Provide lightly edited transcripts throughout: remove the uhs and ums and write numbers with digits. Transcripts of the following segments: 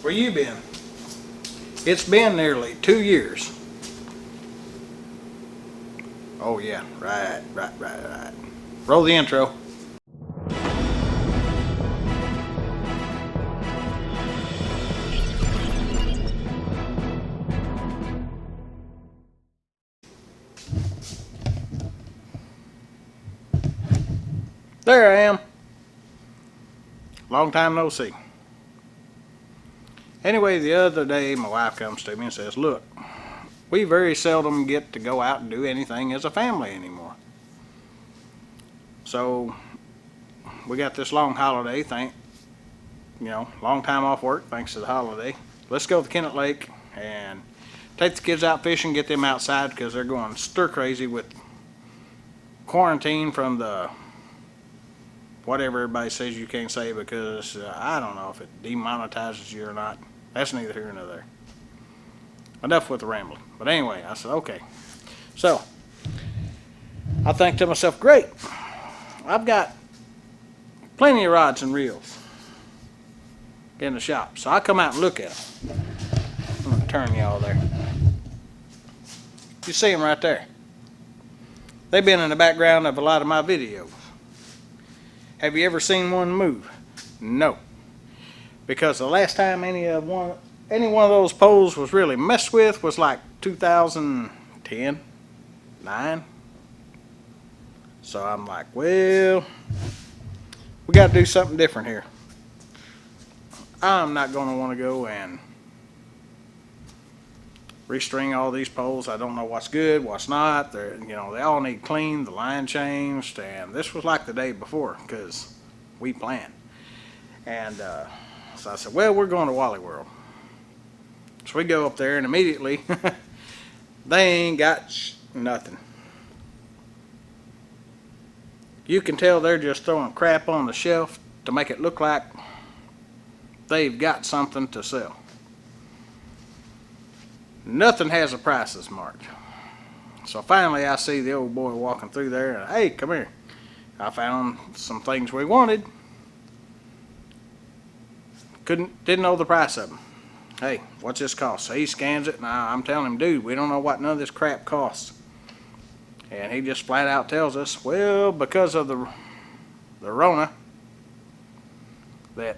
Where you been? It's been nearly 2 years. Oh yeah, right. Roll the intro. There I am. Long time no see. Anyway, the other day my wife comes to me and says, look, we very seldom get to go out and do anything as a family anymore. So we got this long holiday thing, long time off work thanks to the holiday. Let's go to Kennett Lake and take the kids out fishing, get them outside because they're going stir crazy with quarantine from the whatever everybody says you can't say because I don't know if it demonetizes you or not. That's neither here nor there. Enough with the rambling. But anyway, I said, okay. So I think to myself, great. I've got plenty of rods and reels in the shop. So I come out and look at them. I'm going to turn y'all there. You see them right there. They've been in the background of a lot of my videos. Have you ever seen one move? No. Because the last time any one of those poles was really messed with was like 2010, 9. So I'm like, well, we got to do something different here. I'm not going to want to go and restring all these poles. I don't know what's good, what's not. They all need cleaned, the line changed, and this was like the day before because we planned. And so I said, well, we're going to Wally World. So we go up there and immediately they ain't got nothing. You can tell they're just throwing crap on the shelf to make it look like they've got something to sell. Nothing has the prices marked. So finally I see the old boy walking through there and, hey, come here. I found some things we wanted. Didn't know the price of them. Hey, what's this cost? So he scans it and I'm telling him, dude, we don't know what none of this crap costs. And he just flat out tells us, well, because of the Rona, that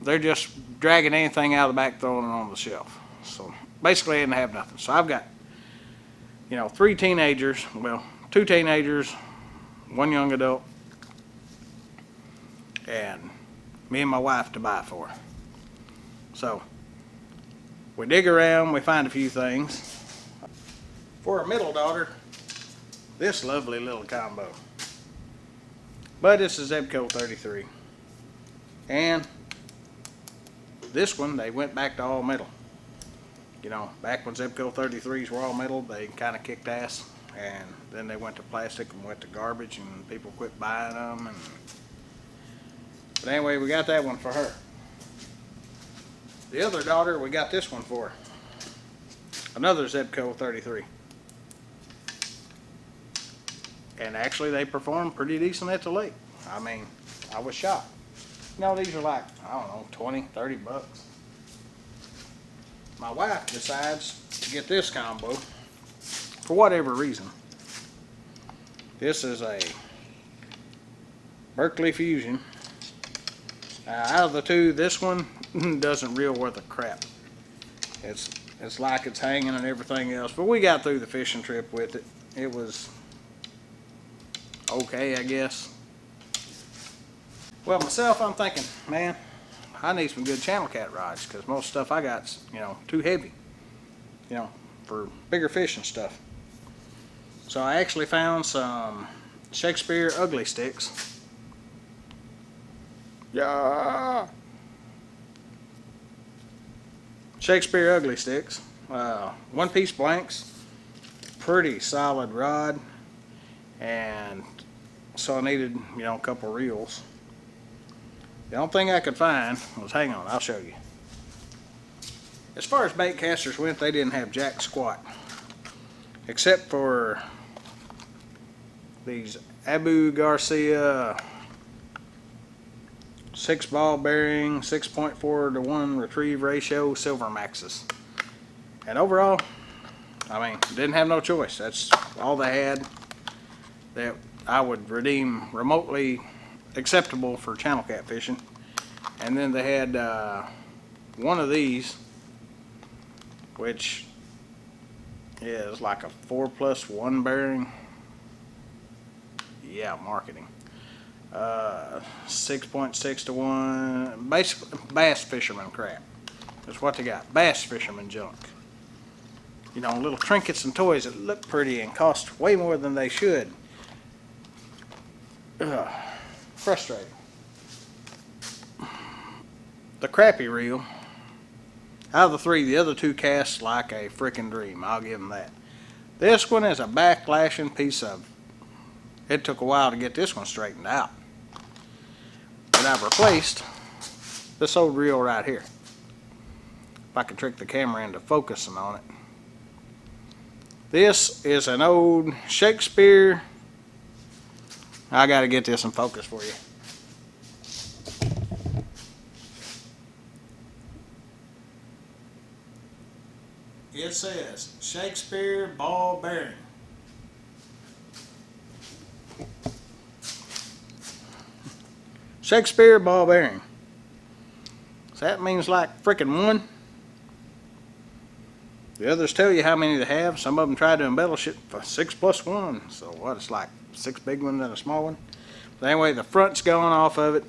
they're just dragging anything out of the back, throwing it on the shelf. So basically they didn't have nothing. So I've got, 3 teenagers, well, 2 teenagers, 1 young adult, and me and my wife to buy for. So we dig around, we find a few things. For our middle daughter, this lovely little combo. But it's a Zebco 33. And this one, they went back to all metal. Back when Zebco 33s were all metal, they kind of kicked ass. And then they went to plastic and went to garbage and people quit buying them. But anyway, we got that one for her. The other daughter, we got this one for her. Another Zebco 33. And actually they performed pretty decent at the lake. I mean, I was shocked. These are like, I don't know, 20, 30 bucks. My wife decides to get this combo for whatever reason. This is a Berkeley Fusion. Out of the two, this one doesn't reel worth a crap. It's like it's hanging and everything else, but we got through the fishing trip with it. It was okay, I guess. Well, myself, I'm thinking, man, I need some good channel cat rods because most stuff I got's, too heavy, for bigger fish and stuff. So I actually found some Shakespeare ugly sticks. Yeah. Shakespeare ugly sticks. 1-piece blanks. Pretty solid rod. And so I needed, a couple reels. The only thing I could find was, hang on, I'll show you. As far as bait casters went, they didn't have jack squat. Except for these Abu Garcia 6 ball bearing, 6.4 to 1 retrieve ratio, Silver Maxes. And overall, I mean, didn't have no choice. That's all they had that I would redeem remotely acceptable for channel catfishing. And then they had one of these, which is like a 4+1 bearing. Yeah, marketing. 6.6 to 1. Basically, bass fisherman crap. That's what they got. Bass fisherman junk. You know, little trinkets and toys that look pretty and cost way more than they should. Ugh, frustrating. The crappy reel, out of the three, the other two cast like a freaking dream. I'll give them that. This one is a backlashing piece of, it took a while to get this one straightened out. But I've replaced this old reel right here. If I could trick the camera into focusing on it. This is an old Shakespeare. I gotta get this in focus for you. It says Shakespeare ball bearing. Shakespeare ball bearing. So that means like freaking one. The others tell you how many they have. Some of them try to embellish it for 6+1. So what, it's like 6 big ones and a small one. But anyway, the front's going off of it.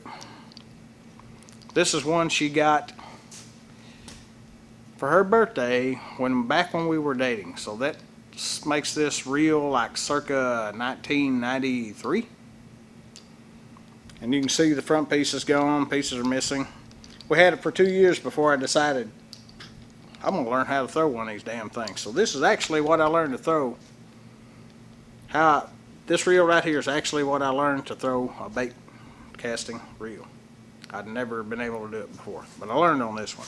This is one she got for her birthday back when we were dating. So that makes this reel like circa 1993. And you can see the front piece is gone, pieces are missing. We had it for 2 years before I decided I'm gonna learn how to throw one of these damn things. So this is actually what I learned to throw. This reel right here is actually what I learned to throw a bait casting reel. I'd never been able to do it before, but I learned on this one.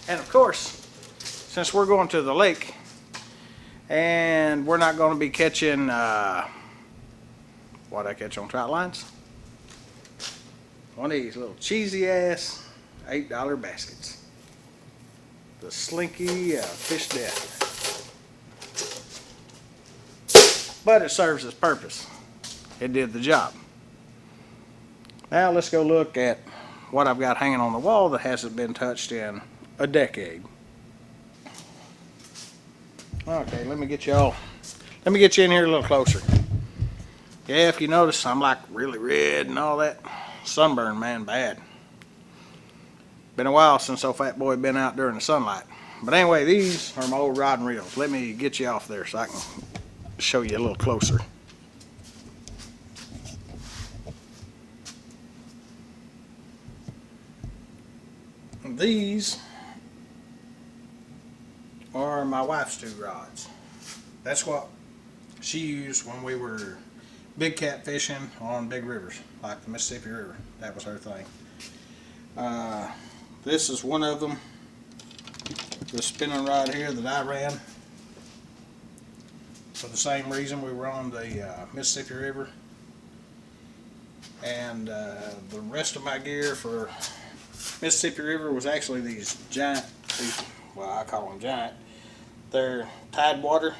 And of course, since we're going to the lake and we're not going to be catching what I catch on Trotlines, one of these little cheesy ass $8 baskets. The Slinky Fish Death. But it serves its purpose. It did the job. Now let's go look at what I've got hanging on the wall that hasn't been touched in a decade. Okay, let me get you in here a little closer. Yeah, if you notice, I'm like really red and all that. Sunburn, man, bad. Been a while since old fat boy been out during the sunlight. But anyway, these are my old rod and reels. Let me get you off there so I can show you a little closer. These are my wife's 2 rods. That's what she used when we were big cat fishing on big rivers, like the Mississippi River. That was her thing. This is one of them, the spinning rod here that I ran for the same reason we were on the Mississippi River. And the rest of my gear for Mississippi River was actually these giant, well, I call them giant. They're Tidewater.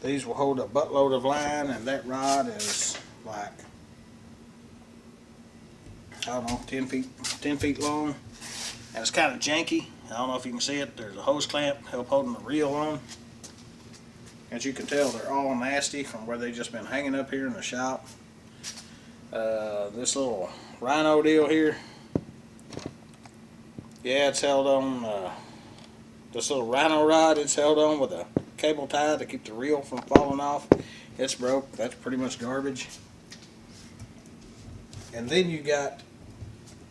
These will hold a buttload of line, and that rod is like, I don't know, 10 feet long. And it's kind of janky. I don't know if you can see it. There's a hose clamp help holding the reel on. As you can tell, they're all nasty from where they've just been hanging up here in the shop. This little rhino deal here, yeah, it's held on, this little rhino rod, it's held on with a cable tie to keep the reel from falling off. It's broke. That's pretty much garbage. And then you got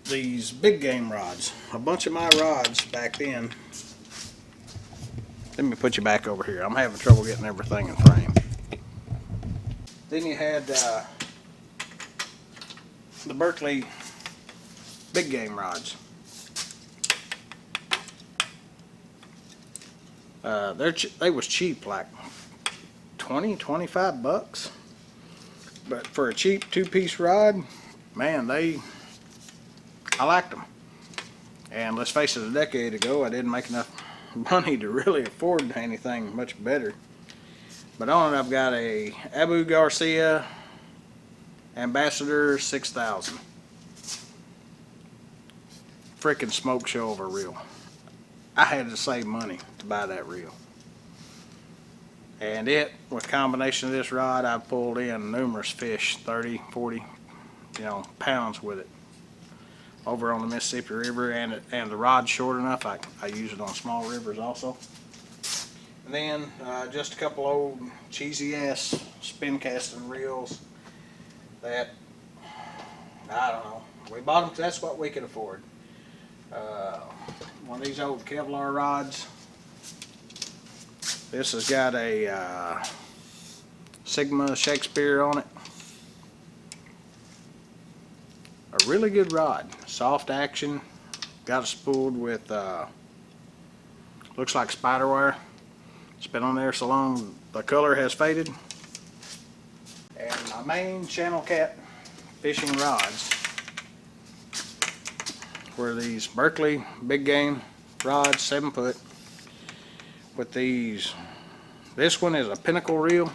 these big game rods. A bunch of my rods back then. Let me put you back over here. I'm having trouble getting everything in frame. Then you had the Berkeley big game rods. They was cheap, like 20, 25 bucks. But for a cheap two-piece rod, man, I liked them. And let's face it, a decade ago, I didn't make enough money to really afford anything much better. But on it, I've got a Abu Garcia Ambassador 6000. Freaking smoke show of a reel. I had to save money to buy that reel. And it, with combination of this rod, I've pulled in numerous fish, 30, 40, pounds with it. Over on the Mississippi River, and the rod's short enough, I use it on small rivers also. And then just a couple old cheesy ass spin casting reels that, I don't know, we bought them because that's what we could afford. One of these old Kevlar rods. This has got a Sigma Shakespeare on it. A really good rod, soft action. Got it spooled with looks like spider wire. It's been on there so long the color has faded. And my main channel cat fishing rods were these Berkley big game rods, 7 foot, with these. This one is a Pinnacle reel,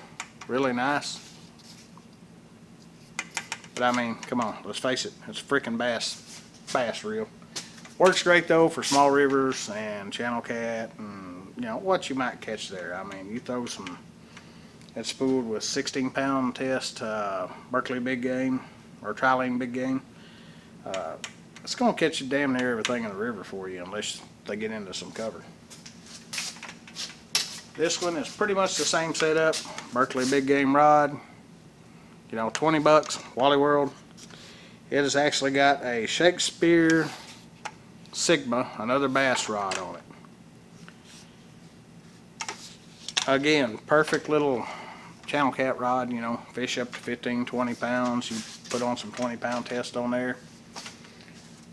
really nice. But I mean, come on, let's face it, it's a freaking bass reel. Works great though for small rivers and channel cat and what you might catch there. I mean, you throw some, it's spooled with 16-pound test Berkley big game or Trotliners big game. It's gonna catch you damn near everything in the river for you unless they get into some cover. This one is pretty much the same setup, Berkley big game rod. 20 bucks, Wally World. It has actually got a Shakespeare Sigma, another bass rod on it. Again, perfect little channel cat rod, fish up to 15, 20 pounds. You put on some 20-pound test on there.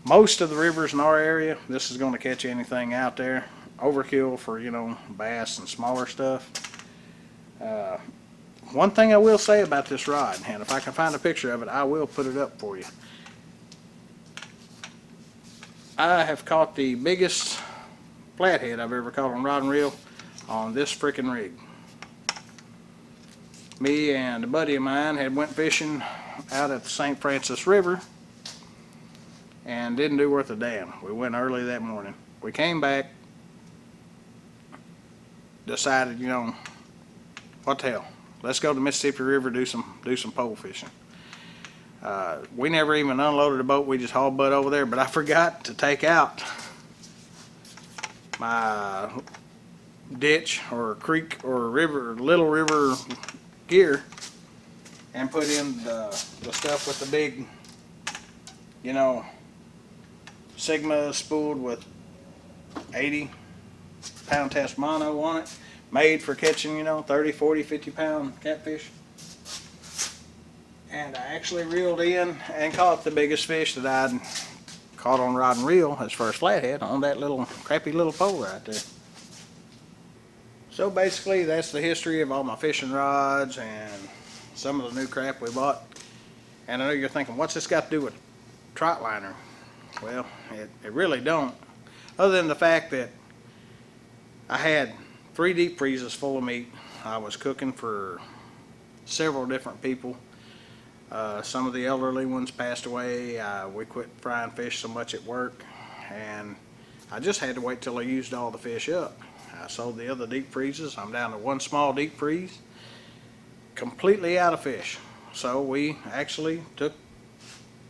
Most of the rivers in our area, this is going to catch anything out there. Overkill for, bass and smaller stuff. One thing I will say about this rod, and if I can find a picture of it, I will put it up for you. I have caught the biggest flathead I've ever caught on rod and reel on this freaking rig. Me and a buddy of mine had went fishing out at the St. Francis River and didn't do worth a damn. We went early that morning. We came back, decided, what the hell? Let's go to the Mississippi River, do some pole fishing. We never even unloaded the boat. We just hauled butt over there. But I forgot to take out my ditch or creek or river, little river gear, and put in the stuff with the big, Sigma spooled with 80-pound test mono on it. Made for catching, 30, 40, 50-pound catfish. And I actually reeled in and caught the biggest fish that I'd caught on rod and reel as first flathead on that little crappy little pole right there. So basically that's the history of all my fishing rods and some of the new crap we bought. And I know you're thinking, what's this got to do with Trotliner? Well, it really don't. Other than the fact that I had 3 deep freezes full of meat. I was cooking for several different people. Some of the elderly ones passed away. We quit frying fish so much at work, and I just had to wait till I used all the fish up. I sold the other deep freezes. I'm down to 1 small deep freeze, completely out of fish. So we actually took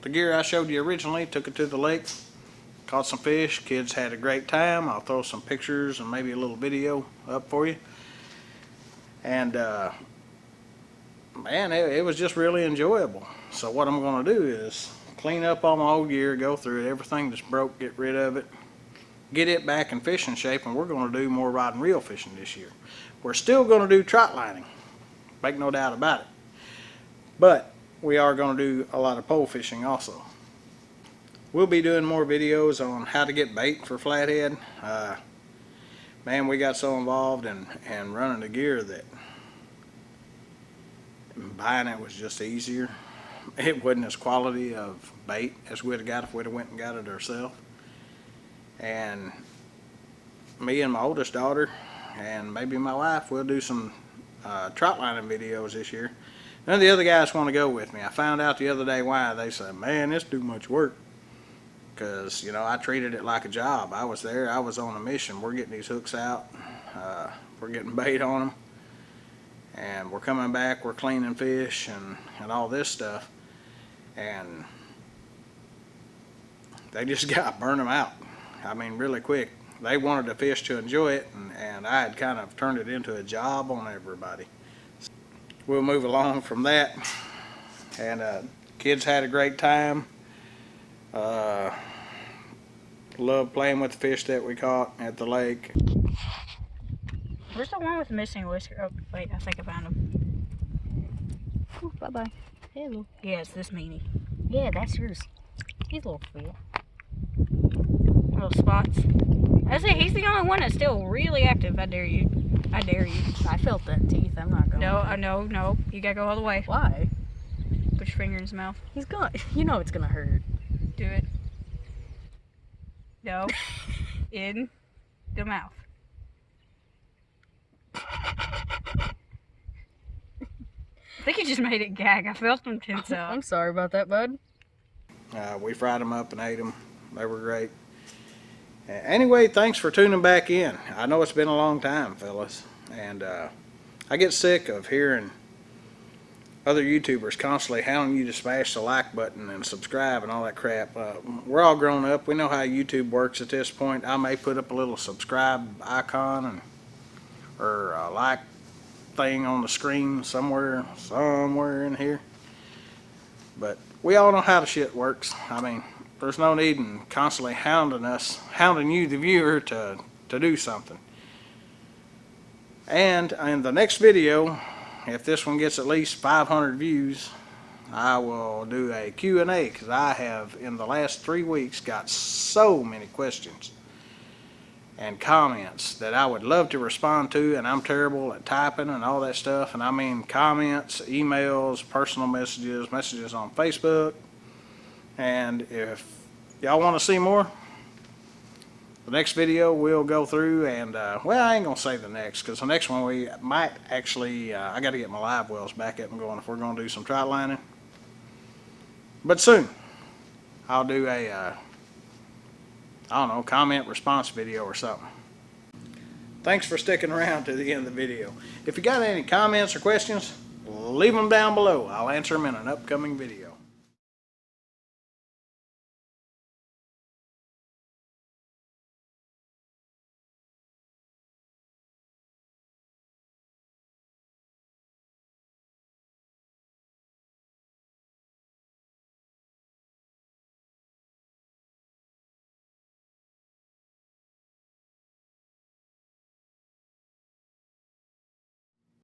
the gear I showed you originally, took it to the lake, caught some fish. Kids had a great time. I'll throw some pictures and maybe a little video up for you. And man, it was just really enjoyable. So what I'm going to do is clean up all my old gear, go through it, everything that's broke, get rid of it, get it back in fishing shape, and we're going to do more rod and reel fishing this year. We're still going to do trot lining, make no doubt about it. But we are going to do a lot of pole fishing also. We'll be doing more videos on how to get bait for flathead. Man, we got so involved in running the gear that buying it was just easier. It wasn't as quality of bait as we'd have got if we'd have went and got it ourselves. And me and my oldest daughter and maybe my wife, we'll do some trotlining videos this year. None of the other guys want to go with me. I found out the other day why. They said, man, this too much work. Because, you know, I treated it like a job. I was there. I was on a mission. We're getting these hooks out. We're getting bait on them. And we're coming back. We're cleaning fish and all this stuff. And they just got to burn them out. I mean, really quick. They wanted the fish to enjoy it, and I had kind of turned it into a job on everybody. We'll move along from that. And kids had a great time. Loved playing with the fish that we caught at the lake. Where's the one with the missing whisker? Oh, wait, I think I found him. Ooh, bye-bye. Hello. Yeah, it's this meanie. Yeah, that's yours. He's a little fool. Little spots. I say he's the only one that's still really active. I dare you. I dare you. I felt that teeth. I'm not going. No, no. You gotta go all the way. Why? Put your finger in his mouth. He's gonna. You know it's gonna hurt. Do it. No. In the mouth. I think he just made it gag. I felt him tense up. I'm sorry about that, bud. We fried them up and ate them. They were great. Anyway, thanks for tuning back in. I know it's been a long time, fellas. And I get sick of hearing other YouTubers constantly hounding you to smash the like button and subscribe and all that crap. We're all grown up. We know how YouTube works at this point. I may put up a little subscribe icon or a like thing on the screen somewhere in here. But we all know how the shit works. I mean, there's no need in constantly hounding you, the viewer, to do something. And in the next video, if this one gets at least 500 views, I will do a Q&A, because I have, in the last 3 weeks, got so many questions and comments that I would love to respond to, and I'm terrible at typing and all that stuff. And I mean comments, emails, personal messages, messages on Facebook. And if y'all want to see more, the next video we'll go through and, well, I ain't going to say the next, because the next one we might actually, I got to get my live wells back up and going if we're going to do some trout lining. But soon, I'll do a, I don't know, comment response video or something. Thanks for sticking around to the end of the video. If you got any comments or questions, leave them down below. I'll answer them in an upcoming video.